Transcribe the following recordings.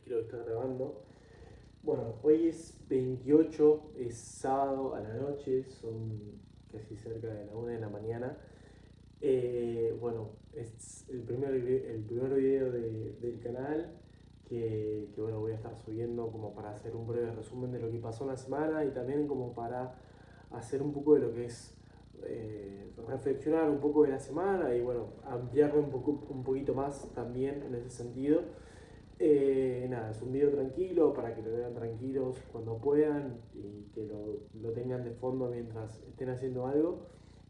creo que está grabando. Bueno, hoy es 28, es sábado a la noche, son casi cerca de la 1 de la mañana. Bueno, es el primer video del canal que bueno, voy a estar subiendo como para hacer un breve resumen de lo que pasó en la semana y también como para hacer un poco de lo que es reflexionar un poco de la semana y bueno, ampliarlo un poquito más también en ese sentido. Nada, es un video tranquilo para que lo vean tranquilos cuando puedan y que lo tengan de fondo mientras estén haciendo algo.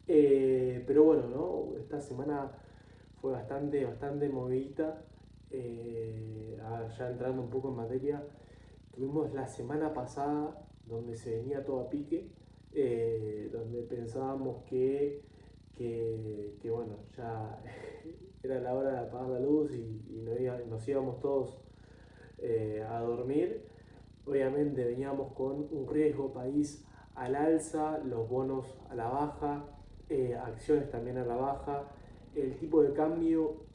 Pero bueno, ¿no? Esta semana fue bastante movidita. Ya entrando un poco en materia, tuvimos la semana pasada donde se venía todo a pique, donde pensábamos que bueno, ya era la hora de apagar la luz y nos íbamos todos a dormir. Obviamente veníamos con un riesgo país al alza, los bonos a la baja, acciones también a la baja, el tipo de cambio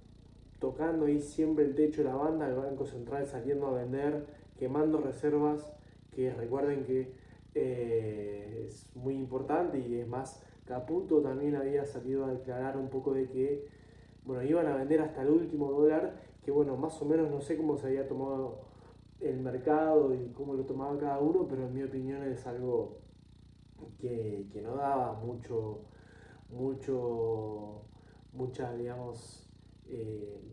tocando ahí siempre el techo de la banda, el Banco Central saliendo a vender, quemando reservas, que recuerden que es muy importante y es más, Caputo también había salido a declarar un poco de que bueno, iban a vender hasta el último dólar, que bueno, más o menos no sé cómo se había tomado el mercado y cómo lo tomaba cada uno, pero en mi opinión es algo que no daba mucho, mucha, digamos,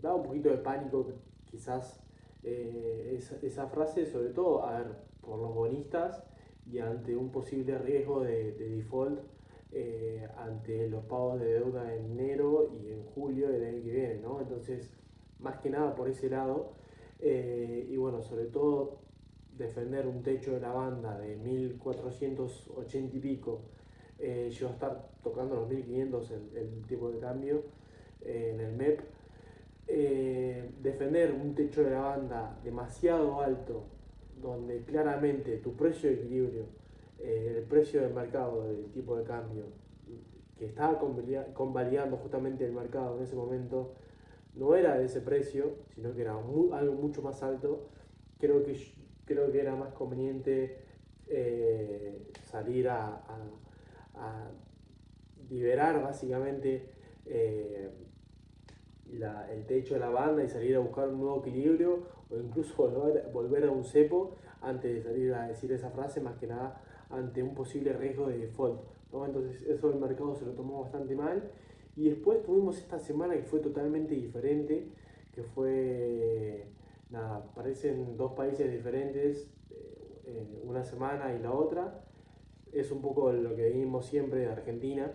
daba un poquito de pánico quizás esa frase, sobre todo, a ver, por los bonistas y ante un posible riesgo de default ante los pagos de deuda en enero y en julio del año que viene, ¿no? Entonces, más que nada por ese lado, y bueno, sobre todo defender un techo de la banda de 1480 y pico, llegó a estar tocando los 1500 el tipo de cambio en el MEP. Defender un techo de la banda demasiado alto, donde claramente tu precio de equilibrio, el precio del mercado del tipo de cambio, que estaba convalidando justamente el mercado en ese momento, no era de ese precio, sino que era algo mucho más alto. Creo que, creo que era más conveniente salir a liberar básicamente eh, el techo de la banda y salir a buscar un nuevo equilibrio o incluso volver a un cepo antes de salir a decir esa frase, más que nada ante un posible riesgo de default, ¿no? Entonces eso el mercado se lo tomó bastante mal y después tuvimos esta semana que fue totalmente diferente, que fue, nada, parecen dos países diferentes, una semana y la otra, es un poco lo que vimos siempre de Argentina.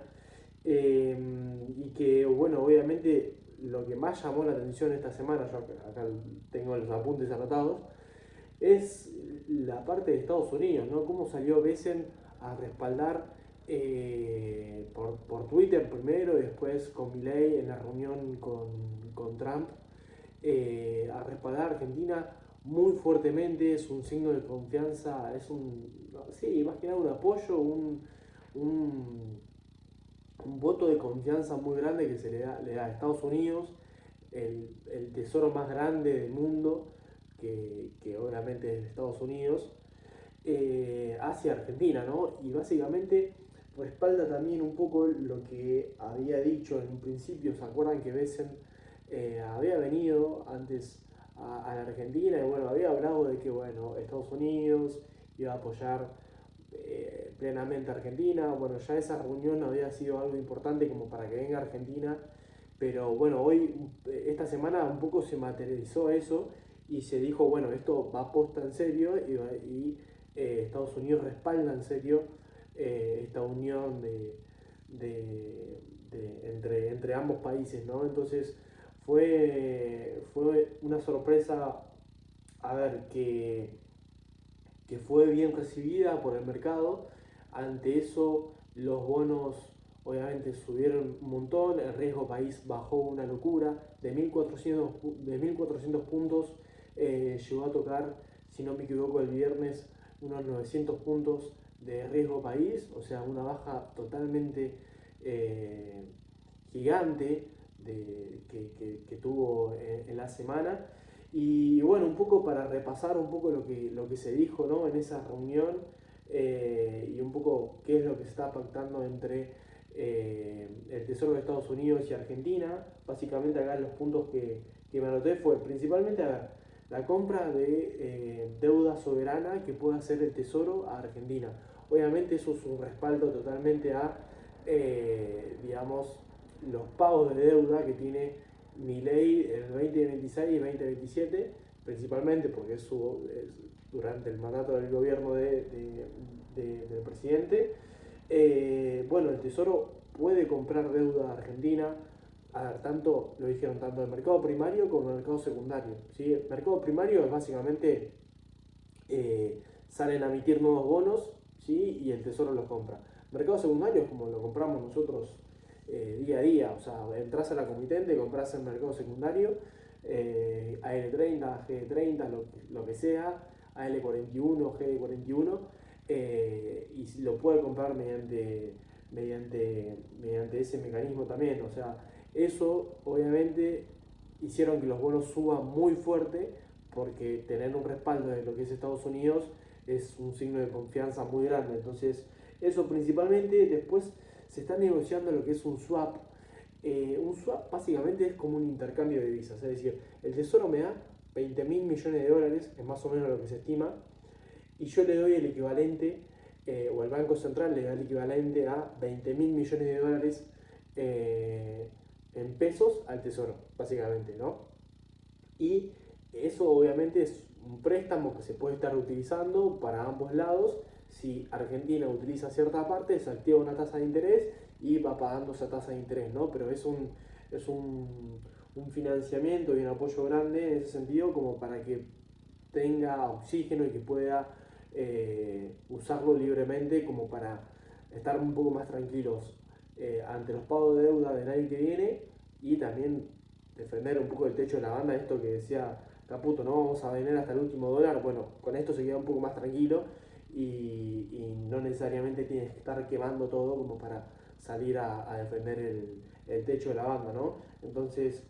Y que, bueno, obviamente lo que más llamó la atención esta semana, yo acá tengo los apuntes anotados, es la parte de Estados Unidos, ¿no? Cómo salió Besen a respaldar por Twitter primero y después con Milei en la reunión con Trump, a respaldar a Argentina muy fuertemente, es un signo de confianza, es un, no, sí, más que nada un apoyo, un, un voto de confianza muy grande que le da a Estados Unidos, el tesoro más grande del mundo, que obviamente es de Estados Unidos, hacia Argentina, ¿no? Y básicamente respalda también un poco lo que había dicho en un principio. ¿Se acuerdan que Besen había venido antes a la Argentina y bueno, había hablado de que bueno, Estados Unidos iba a apoyar plenamente a Argentina? Bueno, ya esa reunión había sido algo importante como para que venga a Argentina, pero bueno, hoy, esta semana un poco se materializó eso y se dijo, bueno, esto va posta en serio Estados Unidos respalda en serio esta unión entre ambos países, ¿no? Entonces fue una sorpresa, a ver, que fue bien recibida por el mercado. Ante eso, los bonos obviamente subieron un montón, el riesgo país bajó una locura, de 1400 puntos llegó a tocar, si no me equivoco, el viernes unos 900 puntos de riesgo país, o sea, una baja totalmente gigante que tuvo en la semana. Y bueno, un poco para repasar un poco lo que se dijo, ¿no? En esa reunión, y un poco qué es lo que se está pactando entre el Tesoro de Estados Unidos y Argentina. Básicamente acá los puntos que me anoté fue principalmente, a ver, la compra de deuda soberana que pueda hacer el Tesoro a Argentina. Obviamente eso es un respaldo totalmente a, digamos, los pagos de deuda que tiene Milei en el 2026 y 2027, principalmente porque es durante el mandato del gobierno del presidente. Bueno, el Tesoro puede comprar deuda argentina, a ver, tanto, lo dijeron, tanto el mercado primario como el mercado secundario. ¿Sí? El mercado primario es básicamente, salen a emitir nuevos bonos, ¿sí? Y el Tesoro los compra. Mercado secundario es como lo compramos nosotros día a día, o sea, entras a la comitente, compras el mercado secundario, AL30, G30, lo que sea, AL41, G41, y lo puede comprar mediante ese mecanismo también. O sea, eso obviamente hicieron que los bonos suban muy fuerte, porque tener un respaldo de lo que es Estados Unidos es un signo de confianza muy grande. Entonces, eso principalmente. Después se está negociando lo que es un swap. Un swap básicamente es como un intercambio de divisas, es decir, el Tesoro me da 20 mil millones de dólares, es más o menos lo que se estima, y yo le doy el equivalente, o el Banco Central le da el equivalente a 20 mil millones de dólares en pesos al Tesoro, básicamente, ¿no? Y eso obviamente es un préstamo que se puede estar utilizando para ambos lados. Si Argentina utiliza cierta parte, se activa una tasa de interés y va pagando esa tasa de interés, ¿no? Pero es un financiamiento y un apoyo grande en ese sentido, como para que tenga oxígeno y que pueda usarlo libremente, como para estar un poco más tranquilos ante los pagos de deuda del año que viene, y también defender un poco el techo de la banda, esto que decía Caputo, no vamos a vender hasta el último dólar. Bueno, con esto se queda un poco más tranquilo, y no necesariamente tienes que estar quemando todo como para salir a defender el techo de la banda, ¿no? Entonces,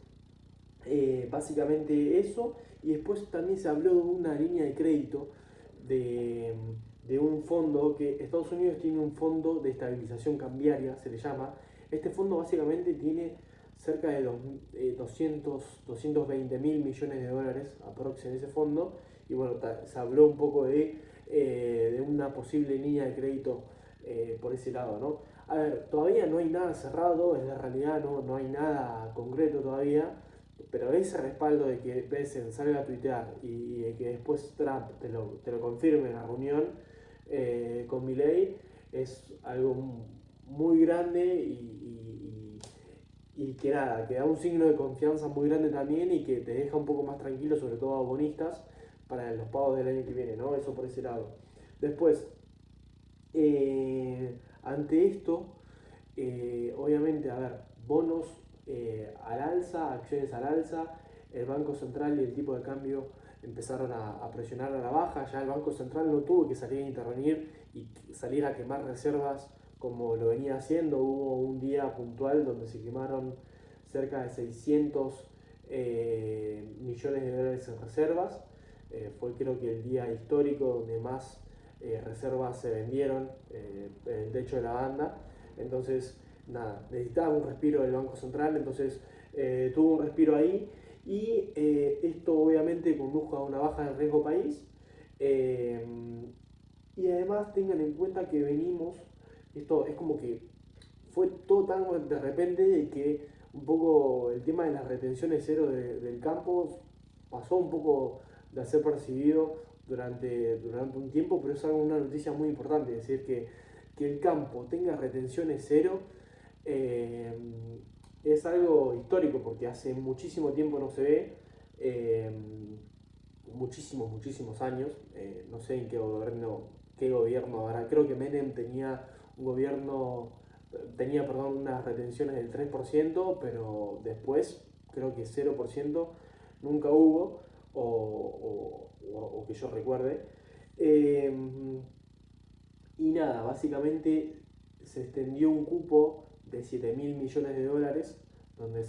básicamente eso. Y después también se habló de una línea de crédito de, de un fondo, que Estados Unidos tiene un fondo de estabilización cambiaria, se le llama. Este fondo básicamente tiene cerca de 220 mil millones de dólares aproximadamente en ese fondo. Y bueno, se habló un poco de una posible línea de crédito por ese lado, ¿no? A ver, todavía no hay nada cerrado, en la realidad no hay nada concreto todavía, pero ese respaldo de que Besen salga a tuitear, y de que después Trump te lo confirme en la reunión con Milley, es algo muy grande, y que nada, que da un signo de confianza muy grande también, y que te deja un poco más tranquilo, sobre todo a bonistas, para los pagos del año que viene, ¿no? Eso por ese lado. Después, ante esto, obviamente, a ver, bonos al alza, acciones al alza, el Banco Central y el tipo de cambio empezaron a presionar a la baja. Ya el Banco Central no tuvo que salir a intervenir y salir a quemar reservas como lo venía haciendo. Hubo un día puntual donde se quemaron cerca de 600 millones de dólares en reservas. Fue, creo que, el día histórico donde más reservas se vendieron en el techo de la banda. Entonces, nada, necesitaba un respiro del Banco Central. Entonces tuvo un respiro ahí, y esto obviamente condujo a una baja del riesgo país. eh, y además tengan en cuenta que venimos, esto es como que fue todo tan de repente, que un poco el tema de las retenciones cero del campo pasó un poco de ser percibido durante un tiempo, pero es una noticia muy importante. Es decir, que el campo tenga retenciones cero eh, es algo histórico, porque hace muchísimo tiempo no se ve, eh, muchísimos años. No sé en qué gobierno ahora. Creo que Menem tenía, perdón, unas retenciones del 3%, pero después creo que 0% nunca hubo, o que yo recuerde. Eh, y nada, básicamente se extendió un cupo de 7 mil millones de dólares donde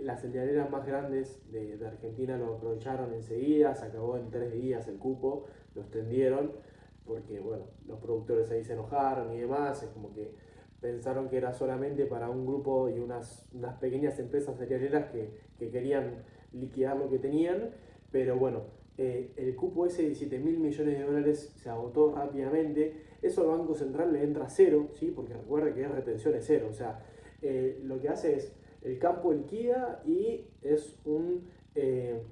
las cerealeras más grandes de Argentina lo aprovecharon enseguida, se acabó en 3 días el cupo, lo extendieron, porque bueno, los productores ahí se enojaron y demás, es como que pensaron que era solamente para un grupo y unas pequeñas empresas cerealeras que querían liquidar lo que tenían, pero bueno, el cupo ese de 7 mil millones de dólares se agotó rápidamente, eso al Banco Central le entra cero, ¿sí? Porque recuerda que es retención es cero, o sea, lo que hace es el campo liquida y es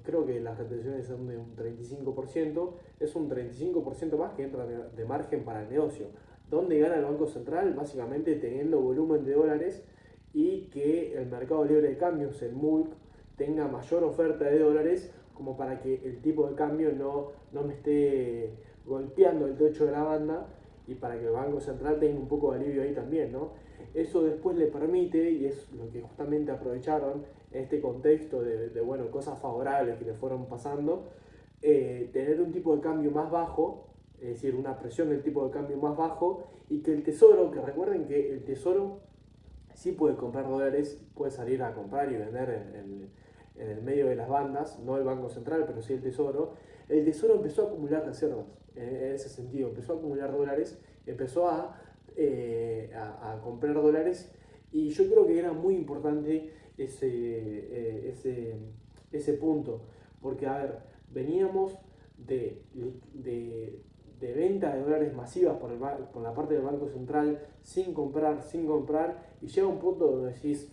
creo que las retenciones son de un 35%, es un 35% más que entra de margen para el negocio. ¿Dónde gana el Banco Central? Básicamente teniendo volumen de dólares y que el mercado libre de cambios, el MULC, tenga mayor oferta de dólares como para que el tipo de cambio no me esté golpeando el techo de la banda y para que el Banco Central tenga un poco de alivio ahí también, ¿no? Eso después le permite, y es lo que justamente aprovecharon en este contexto de bueno, cosas favorables que le fueron pasando, tener un tipo de cambio más bajo, es decir, una presión del tipo de cambio más bajo, y que el tesoro, que recuerden que el tesoro sí puede comprar dólares, puede salir a comprar y vender en el medio de las bandas, no el Banco Central, pero sí el tesoro empezó a acumular reservas, en ese sentido, empezó a acumular dólares, empezó a comprar dólares, y yo creo que era muy importante ese punto, porque a ver, veníamos de, de venta de dólares masivas por la parte del Banco Central, sin comprar, y llega un punto donde decís,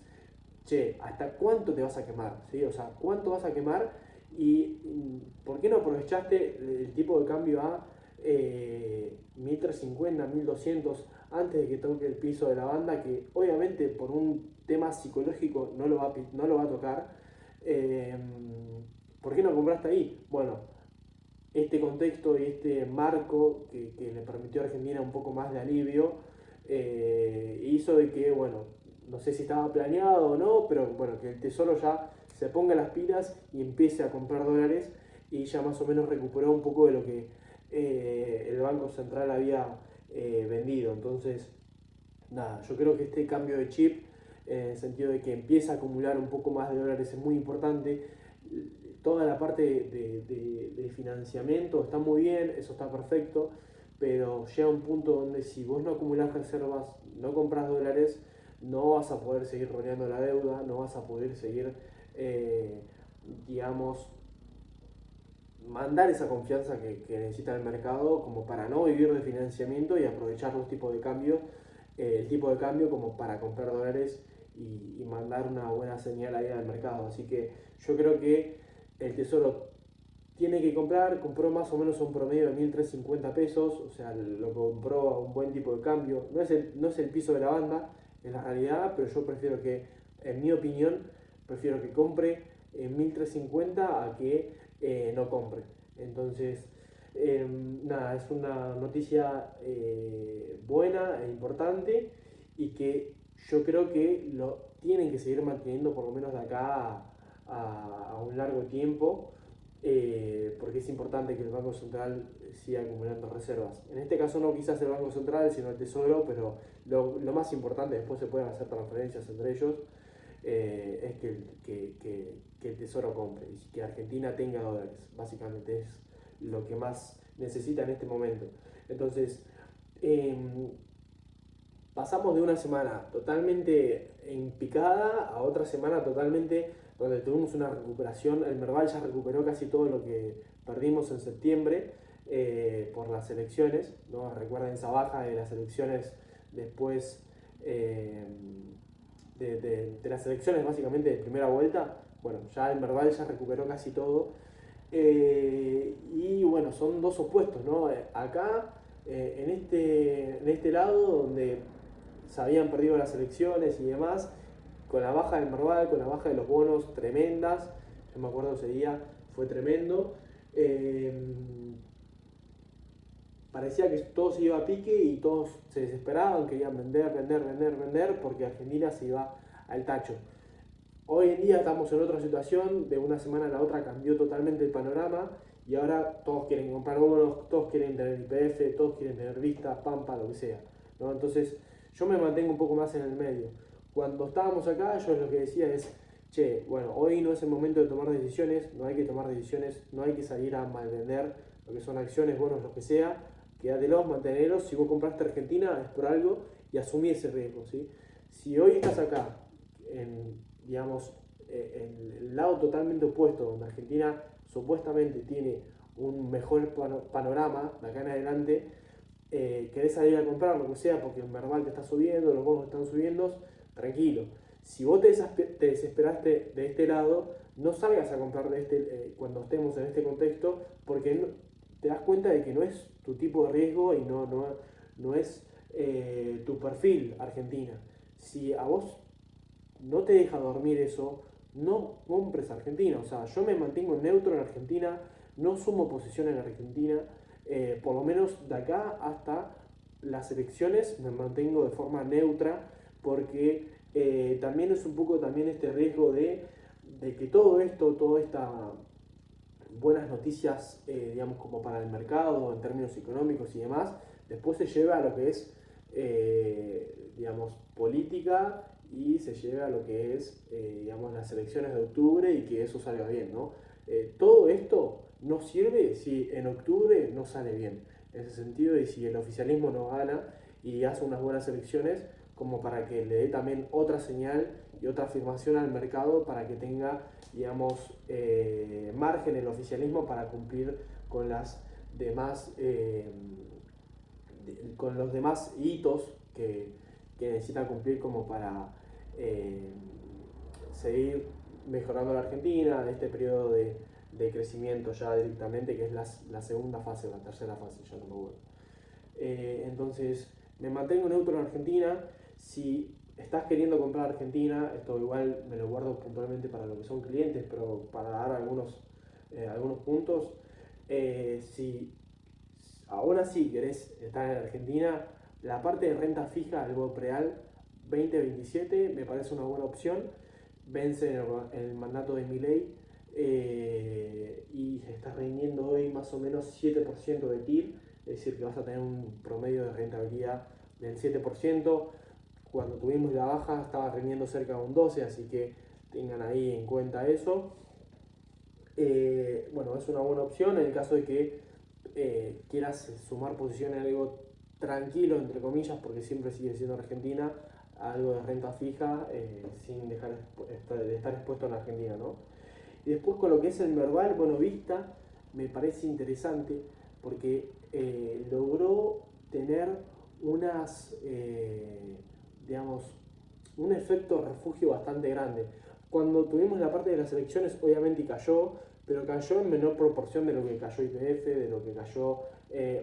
che, ¿hasta cuánto te vas a quemar? ¿Sí? O sea, ¿cuánto vas a quemar? ¿Y por qué no aprovechaste el tipo de cambio a 1350, 1200 antes de que toque el piso de la banda? Que obviamente por un tema psicológico no lo va a tocar. Eh, ¿Por qué no compraste ahí? Bueno, este contexto y este marco que le permitió a Argentina un poco más de alivio, hizo de que, bueno, no sé si estaba planeado o no, pero bueno, que el Tesoro ya se ponga las pilas y empiece a comprar dólares y ya más o menos recuperó un poco de lo que el Banco Central había vendido. Entonces, nada, yo creo que este cambio de chip, en el sentido de que empieza a acumular un poco más de dólares, es muy importante. Toda la parte de financiamiento está muy bien, eso está perfecto, pero llega un punto donde si vos no acumulás reservas, no compras dólares, no vas a poder seguir rodeando la deuda, no vas a poder seguir, eh, digamos, mandar esa confianza que necesita el mercado como para no vivir de financiamiento y aprovechar los tipos de cambio, el tipo de cambio como para comprar dólares y mandar una buena señal ahí al mercado. Así que yo creo que el Tesoro tiene que compró más o menos un promedio de 1350 pesos, o sea, lo compró a un buen tipo de cambio. No es el piso de la banda, en la realidad, pero yo prefiero que, en mi opinión, prefiero que compre en 1350 a que no compre. Entonces, nada, es una noticia buena e importante y que yo creo que lo tienen que seguir manteniendo por lo menos de acá a un largo tiempo, porque es importante que el Banco Central siga acumulando reservas. En este caso no quizás el Banco Central, sino el Tesoro, pero lo más importante, después se pueden hacer transferencias entre ellos, es que el Tesoro compre y que Argentina tenga dólares. Básicamente es lo que más necesita en este momento. Entonces, eh, pasamos de una semana totalmente en picada a otra semana totalmente donde tuvimos una recuperación. El Merval ya recuperó casi todo lo que perdimos en septiembre por las elecciones, ¿no? Recuerden esa baja de las elecciones después eh, de las elecciones básicamente de primera vuelta. Bueno, ya el Merval ya recuperó casi todo. Y bueno, son dos opuestos, ¿no? Acá, en este lado, donde se habían perdido las elecciones y demás, con la baja del Merval, con la baja de los bonos tremendas, yo me acuerdo ese día, fue tremendo. Parecía que todo se iba a pique y todos se desesperaban, querían vender, porque Argentina se iba al tacho. Hoy en día estamos en otra situación, de una semana a la otra cambió totalmente el panorama y ahora todos quieren comprar bonos, todos quieren tener IPF, todos quieren tener Vista, Pampa, lo que sea, ¿no? Entonces yo me mantengo un poco más en el medio. Cuando estábamos acá, yo lo que decía es che, bueno, hoy no es el momento de tomar decisiones, no hay que tomar decisiones, no hay que salir a malvender lo que son acciones, bonos, lo que sea, quédatelos, mantenerlos, si vos compraste Argentina es por algo y asumí ese riesgo, ¿sí? Si hoy estás acá, en, digamos, en el lado totalmente opuesto, donde Argentina supuestamente tiene un mejor panorama de acá en adelante, querés salir a comprar lo que sea porque el Merval te está subiendo, los bonos están subiendo, tranquilo. Si vos te desesperaste de este lado, no salgas a comprar de cuando estemos en este contexto porque te das cuenta de que no es tu tipo de riesgo y no es tu perfil Argentina. Si a vos no te deja dormir eso, no compres Argentina. O sea, yo me mantengo neutro en Argentina, no sumo posición en Argentina, por lo menos de acá hasta las elecciones me mantengo de forma neutra porque también es un poco también este riesgo de que todo esto, toda esta buenas noticias, digamos, como para el mercado en términos económicos y demás, después se lleva a lo que es, digamos, política y se lleva a lo que es, digamos, las elecciones de octubre y que eso salga bien, ¿no? Todo esto no sirve si en octubre no sale bien, en ese sentido, y si el oficialismo no gana y hace unas buenas elecciones, como para que le dé también otra señal y otra afirmación al mercado para que tenga, digamos, margen el oficialismo para cumplir con las demás, con los demás hitos que necesita cumplir como para seguir mejorando la Argentina en este periodo de crecimiento ya directamente, que es la segunda fase o la tercera fase, ya no me acuerdo. Entonces, me mantengo neutro en Argentina. Si estás queriendo comprar Argentina, esto igual me lo guardo puntualmente para lo que son clientes, pero para dar algunos puntos, si aún así querés estar en Argentina, la parte de renta fija del Preal 2027 me parece una buena opción. Vence el mandato de Milei y se está rindiendo hoy más o menos 7% de TIR, es decir, que vas a tener un promedio de rentabilidad del 7%. Cuando tuvimos la baja estaba rindiendo cerca de un 12%, así que tengan ahí en cuenta eso. Bueno, es una buena opción en el caso de que quieras sumar posiciones en algo tranquilo, entre comillas, porque siempre sigue siendo Argentina, algo de renta fija, sin dejar de estar expuesto en Argentina, ¿no? Y después con lo que es el Merval, bueno, Vista me parece interesante porque logró tener unas, digamos, un efecto refugio bastante grande. Cuando tuvimos la parte de las elecciones, obviamente cayó, pero cayó en menor proporción de lo que cayó YPF, de lo que cayó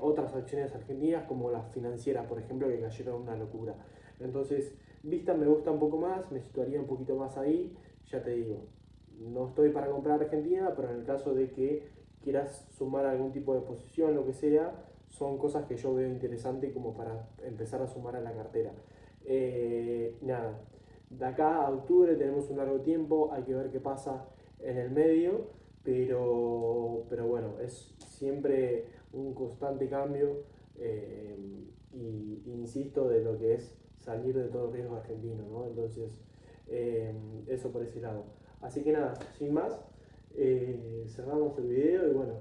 otras acciones argentinas, como las financieras, por ejemplo, que cayeron una locura. Entonces, Vista me gusta un poco más, me situaría un poquito más ahí, ya te digo, no estoy para comprar Argentina, pero en el caso de que quieras sumar algún tipo de posición, lo que sea, son cosas que yo veo interesante como para empezar a sumar a la cartera. Nada, de acá a octubre tenemos un largo tiempo, hay que ver qué pasa en el medio, pero bueno, es siempre un constante cambio y insisto de lo que es salir de todo riesgo argentino, ¿no? Entonces, eso por ese lado. Así que nada, sin más, cerramos el video y bueno,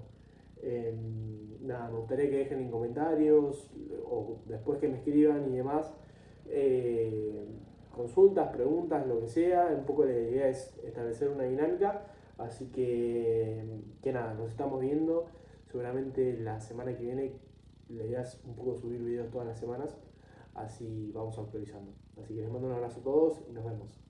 nada, me gustaría que dejen en comentarios o después que me escriban y demás consultas, preguntas, lo que sea. Un poco la idea es establecer una dinámica, así que nada, nos estamos viendo. Seguramente la semana que viene la idea es un poco subir videos todas las semanas, así vamos actualizando. Así que les mando un abrazo a todos y nos vemos.